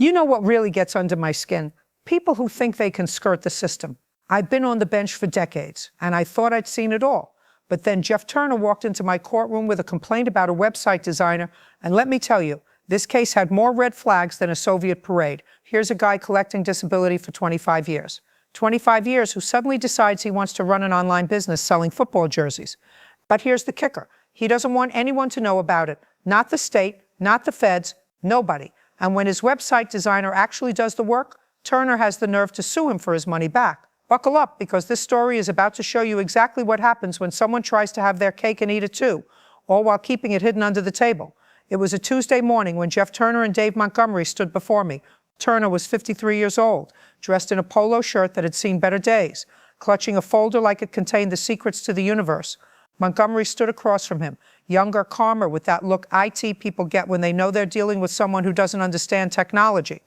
You know what really gets under my skin? People who think they can skirt the system. I've been on the bench for decades, and I thought I'd seen it all. But then Jeff Turner walked into my courtroom with a complaint about a website designer, and let me tell you, this case had more red flags than a Soviet parade. Here's a guy collecting disability for 25 years. 25 years who suddenly decides he wants to run an online business selling football jerseys. But here's the kicker. He doesn't want anyone to know about it. Not the state, not the feds, nobody. And when his website designer actually does the work, Turner has the nerve to sue him for his money back. Buckle up, because this story is about to show you exactly what happens when someone tries to have their cake and eat it too, all while keeping it hidden under the table. It was a Tuesday morning when Jeff Turner and Dave Montgomery stood before me. Turner was 53 years old, dressed in a polo shirt that had seen better days, clutching a folder like it contained the secrets to the universe. Montgomery stood across from him, younger, calmer, with that look IT people get when they know they're dealing with someone who doesn't understand technology.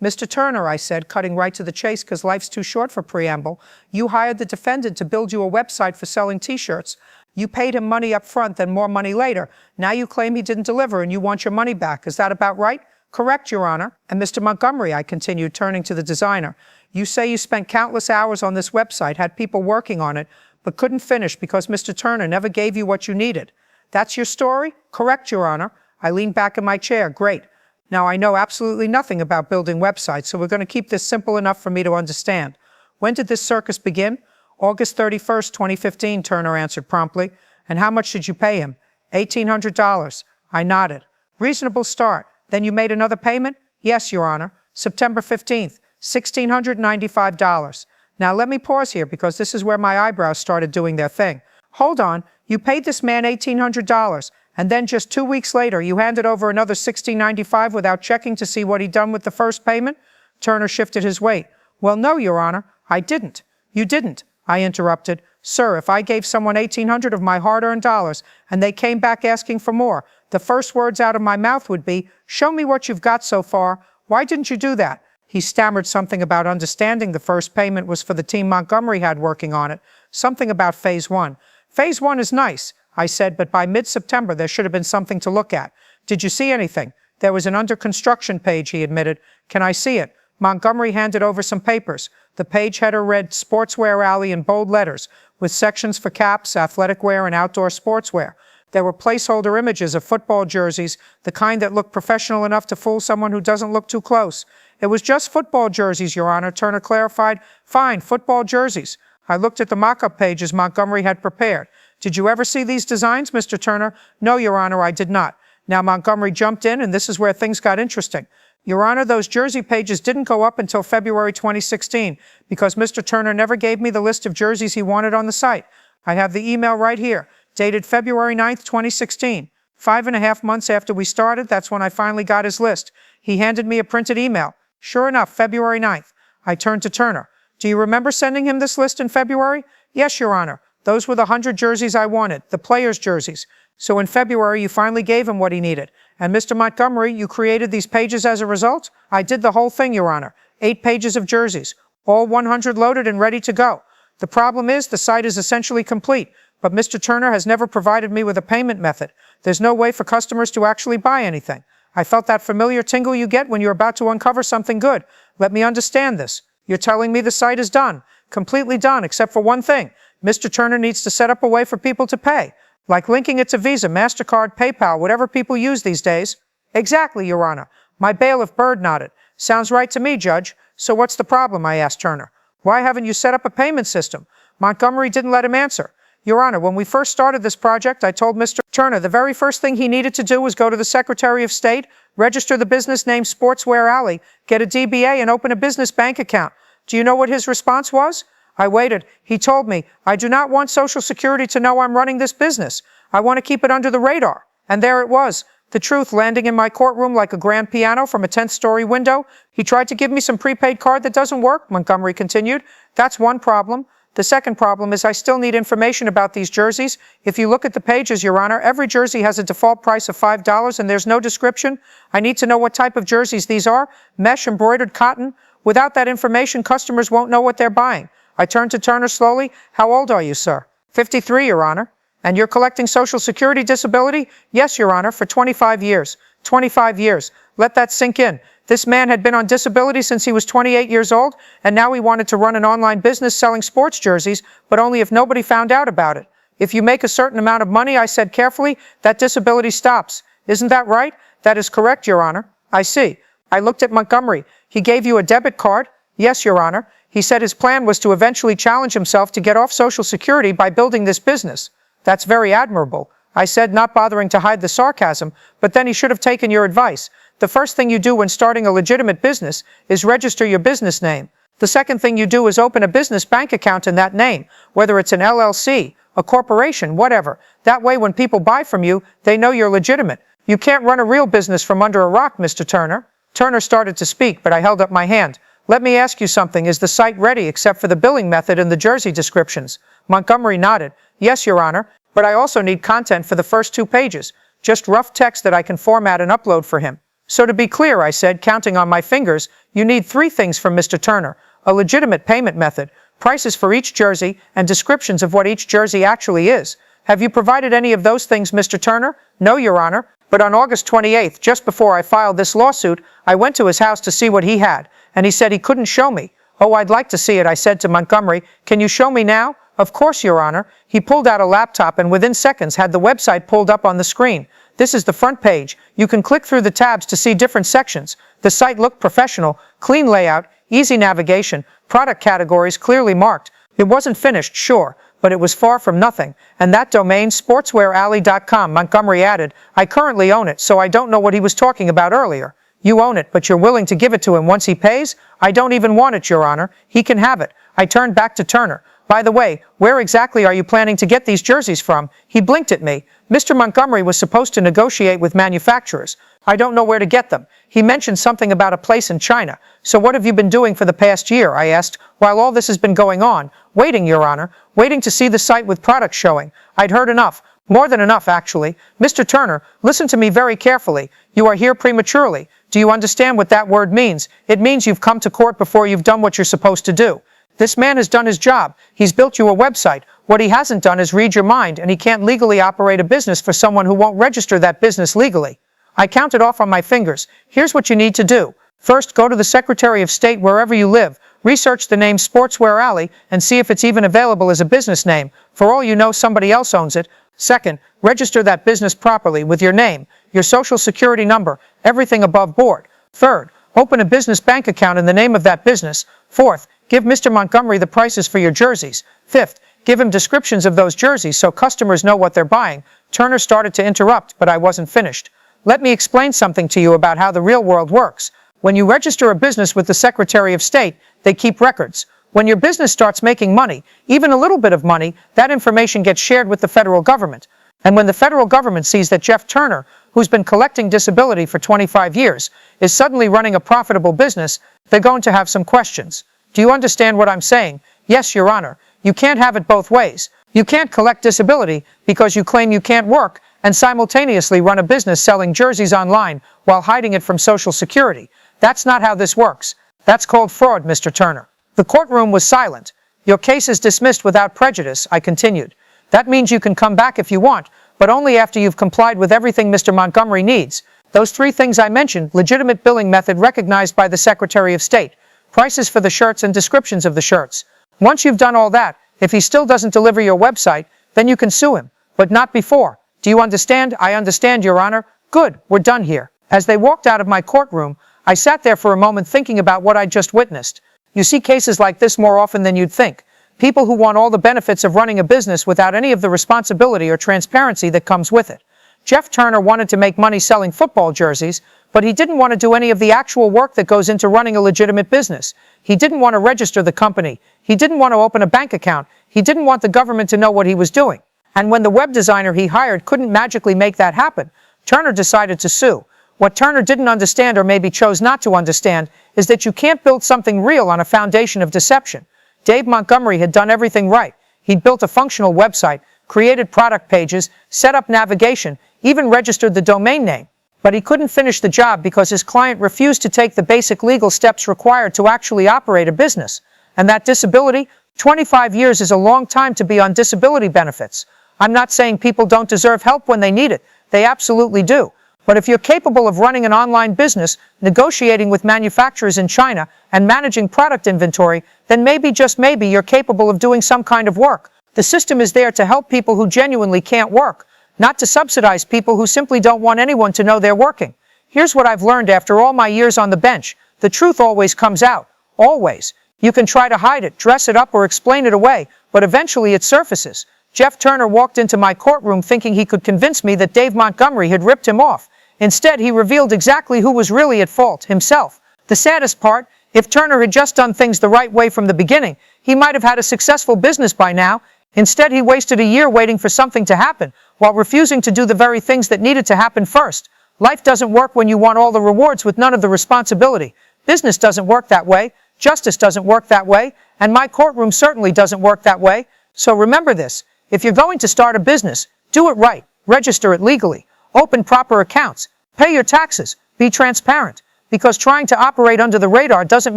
Mr. Turner, I said, cutting right to the chase because life's too short for preamble, you hired the defendant to build you a website for selling T-shirts. You paid him money up front, then more money later. Now you claim he didn't deliver and you want your money back. Is that about right? Correct, Your Honor. And Mr. Montgomery, I continued, turning to the designer, you say you spent countless hours on this website, had people working on it, but couldn't finish because Mr. Turner never gave you what you needed. That's your story? Correct, Your Honor. I leaned back in my chair. Great. Now, I know absolutely nothing about building websites, so we're going to keep this simple enough for me to understand. When did this circus begin? August 31st, 2015, Turner answered promptly. And how much did you pay him? $1,800. I nodded. Reasonable start. Then you made another payment? Yes, Your Honor. September 15th, $1,695. Now, let me pause here because this is where my eyebrows started doing their thing. Hold on. You paid this man $1,800. And then just 2 weeks later, you handed over another $1,695 without checking to see what he'd done with the first payment? Turner shifted his weight. Well, no, Your Honor, I didn't. You didn't, I interrupted. Sir, if I gave someone $1,800 of my hard-earned dollars and they came back asking for more, the first words out of my mouth would be, show me what you've got so far. Why didn't you do that? He stammered something about understanding the first payment was for the team Montgomery had working on it, something about Phase 1. Phase 1 is nice, I said, but by mid-September there should have been something to look at. Did you see anything? There was an under construction page, he admitted. Can I see it? Montgomery handed over some papers. The page header read Sportswear Alley in bold letters, with sections for caps, athletic wear, and outdoor sportswear. There were placeholder images of football jerseys, the kind that look professional enough to fool someone who doesn't look too close. It was just football jerseys, Your Honor, Turner clarified. Fine, football jerseys. I looked at the mock-up pages Montgomery had prepared. Did you ever see these designs, Mr. Turner? No, Your Honor, I did not. Now Montgomery jumped in, and this is where things got interesting. Your Honor, those jersey pages didn't go up until February 2016 because Mr. Turner never gave me the list of jerseys he wanted on the site. I have the email right here, dated February 9th, 2016. 5.5 months after we started, that's when I finally got his list. He handed me a printed email. Sure enough, February 9th. I turned to Turner. Do you remember sending him this list in February? Yes, Your Honor. Those were the 100 jerseys I wanted, the players' jerseys. So in February, you finally gave him what he needed. And Mr. Montgomery, you created these pages as a result? I did the whole thing, Your Honor. 8 pages of jerseys, all 100 loaded and ready to go. The problem is the site is essentially complete, but Mr. Turner has never provided me with a payment method. There's no way for customers to actually buy anything. I felt that familiar tingle you get when you're about to uncover something good. Let me understand this. You're telling me the site is done, completely done, except for one thing. Mr. Turner needs to set up a way for people to pay, like linking it to Visa, MasterCard, PayPal, whatever people use these days. Exactly, Your Honor. My bailiff Bird nodded. Sounds right to me, Judge. So what's the problem? I asked Turner. Why haven't you set up a payment system? Montgomery didn't let him answer. Your Honor, when we first started this project, I told Mr. Turner the very first thing he needed to do was go to the Secretary of State, register the business name Sportswear Alley, get a DBA, and open a business bank account. Do you know what his response was? I waited. He told me, I do not want Social Security to know I'm running this business. I want to keep it under the radar. And there it was, the truth landing in my courtroom like a grand piano from a 10th-story window. He tried to give me some prepaid card that doesn't work, Montgomery continued. That's one problem. The second problem is I still need information about these jerseys. If you look at the pages, Your Honor, every jersey has a default price of $5 and there's no description. I need to know what type of jerseys these are, mesh, embroidered, cotton. Without that information, customers won't know what they're buying. I turned to Turner slowly. How old are you, sir? 53, Your Honor. And you're collecting Social Security disability? Yes, Your Honor, for 25 years. 25 years. Let that sink in. This man had been on disability since he was 28 years old, and now he wanted to run an online business selling sports jerseys, but only if nobody found out about it. If you make a certain amount of money, I said carefully, that disability stops. Isn't that right? That is correct, Your Honor. I see. I looked at Montgomery. He gave you a debit card? Yes, Your Honor. He said his plan was to eventually challenge himself to get off Social Security by building this business. That's very admirable. I said, not bothering to hide the sarcasm, but then he should have taken your advice. The first thing you do when starting a legitimate business is register your business name. The second thing you do is open a business bank account in that name, whether it's an LLC, a corporation, whatever. That way when people buy from you, they know you're legitimate. You can't run a real business from under a rock, Mr. Turner. Turner started to speak, but I held up my hand. Let me ask you something. Is the site ready except for the billing method and the jersey descriptions? Montgomery nodded. Yes, Your Honor, but I also need content for the first 2 pages. Just rough text that I can format and upload for him. So to be clear, I said, counting on my fingers, you need 3 things from Mr. Turner. A legitimate payment method, prices for each jersey, and descriptions of what each jersey actually is. Have you provided any of those things, Mr. Turner? No, Your Honor, but on August 28th, just before I filed this lawsuit, I went to his house to see what he had, and he said he couldn't show me. Oh, I'd like to see it, I said to Montgomery. Can you show me now? Of course, Your Honor. He pulled out a laptop and within seconds had the website pulled up on the screen. This is the front page. You can click through the tabs to see different sections. The site looked professional, clean layout, easy navigation, product categories clearly marked. It wasn't finished, sure, but it was far from nothing. And that domain, sportswearalley.com, Montgomery added, I currently own it, so I don't know what he was talking about earlier. You own it, but you're willing to give it to him once he pays? I don't even want it, Your Honor. He can have it. I turned back to Turner. By the way, where exactly are you planning to get these jerseys from? He blinked at me. Mr. Montgomery was supposed to negotiate with manufacturers. I don't know where to get them. He mentioned something about a place in China. So what have you been doing for the past year? I asked, while all this has been going on. Waiting, Your Honor. Waiting to see the site with products showing. I'd heard enough. More than enough, actually. Mr. Turner, listen to me very carefully. You are here prematurely. Do you understand what that word means? It means you've come to court before you've done what you're supposed to do. This man has done his job. He's built you a website. What he hasn't done is read your mind, and he can't legally operate a business for someone who won't register that business legally. I counted off on my fingers. Here's what you need to do. First, go to the Secretary of State wherever you live. Research the name Sportswear Alley and see if it's even available as a business name. For all you know, somebody else owns it. Second, register that business properly with your name, your social security number, everything above board. Third, open a business bank account in the name of that business. Fourth, give Mr. Montgomery the prices for your jerseys. Fifth, give him descriptions of those jerseys so customers know what they're buying. Turner started to interrupt, but I wasn't finished. Let me explain something to you about how the real world works. When you register a business with the Secretary of State, they keep records. When your business starts making money, even a little bit of money, that information gets shared with the federal government. And when the federal government sees that Jeff Turner, who's been collecting disability for 25 years, is suddenly running a profitable business, they're going to have some questions. Do you understand what I'm saying? Yes, Your Honor. You can't have it both ways. You can't collect disability because you claim you can't work and simultaneously run a business selling jerseys online while hiding it from Social Security. That's not how this works. That's called fraud, Mr. Turner. The courtroom was silent. Your case is dismissed without prejudice, I continued. That means you can come back if you want, but only after you've complied with everything Mr. Montgomery needs. Those 3 things I mentioned, legitimate billing method recognized by the Secretary of State, prices for the shirts and descriptions of the shirts. Once you've done all that, if he still doesn't deliver your website, then you can sue him, but not before. Do you understand? I understand, Your Honor. Good, we're done here. As they walked out of my courtroom, I sat there for a moment thinking about what I'd just witnessed. You see cases like this more often than you'd think. People who want all the benefits of running a business without any of the responsibility or transparency that comes with it. Jeff Turner wanted to make money selling football jerseys, but he didn't want to do any of the actual work that goes into running a legitimate business. He didn't want to register the company. He didn't want to open a bank account. He didn't want the government to know what he was doing. And when the web designer he hired couldn't magically make that happen, Turner decided to sue. What Turner didn't understand, or maybe chose not to understand, is that you can't build something real on a foundation of deception. Dave Montgomery had done everything right. He'd built a functional website, created product pages, set up navigation, even registered the domain name. But he couldn't finish the job because his client refused to take the basic legal steps required to actually operate a business. And that disability, 25 years is a long time to be on disability benefits. I'm not saying people don't deserve help when they need it. They absolutely do. But if you're capable of running an online business, negotiating with manufacturers in China, and managing product inventory, then maybe, just maybe, you're capable of doing some kind of work. The system is there to help people who genuinely can't work, not to subsidize people who simply don't want anyone to know they're working. Here's what I've learned after all my years on the bench. The truth always comes out. Always. You can try to hide it, dress it up, or explain it away, but eventually it surfaces. Jeff Turner walked into my courtroom thinking he could convince me that Dave Montgomery had ripped him off. Instead, he revealed exactly who was really at fault, himself. The saddest part, if Turner had just done things the right way from the beginning, he might have had a successful business by now. Instead, he wasted a year waiting for something to happen, while refusing to do the very things that needed to happen first. Life doesn't work when you want all the rewards with none of the responsibility. Business doesn't work that way. Justice doesn't work that way. And my courtroom certainly doesn't work that way. So remember this. If you're going to start a business, do it right. Register it legally. Open proper accounts. Pay your taxes. Be transparent. Because trying to operate under the radar doesn't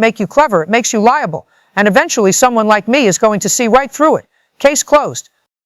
make you clever, it makes you liable. And eventually someone like me is going to see right through it. Case closed.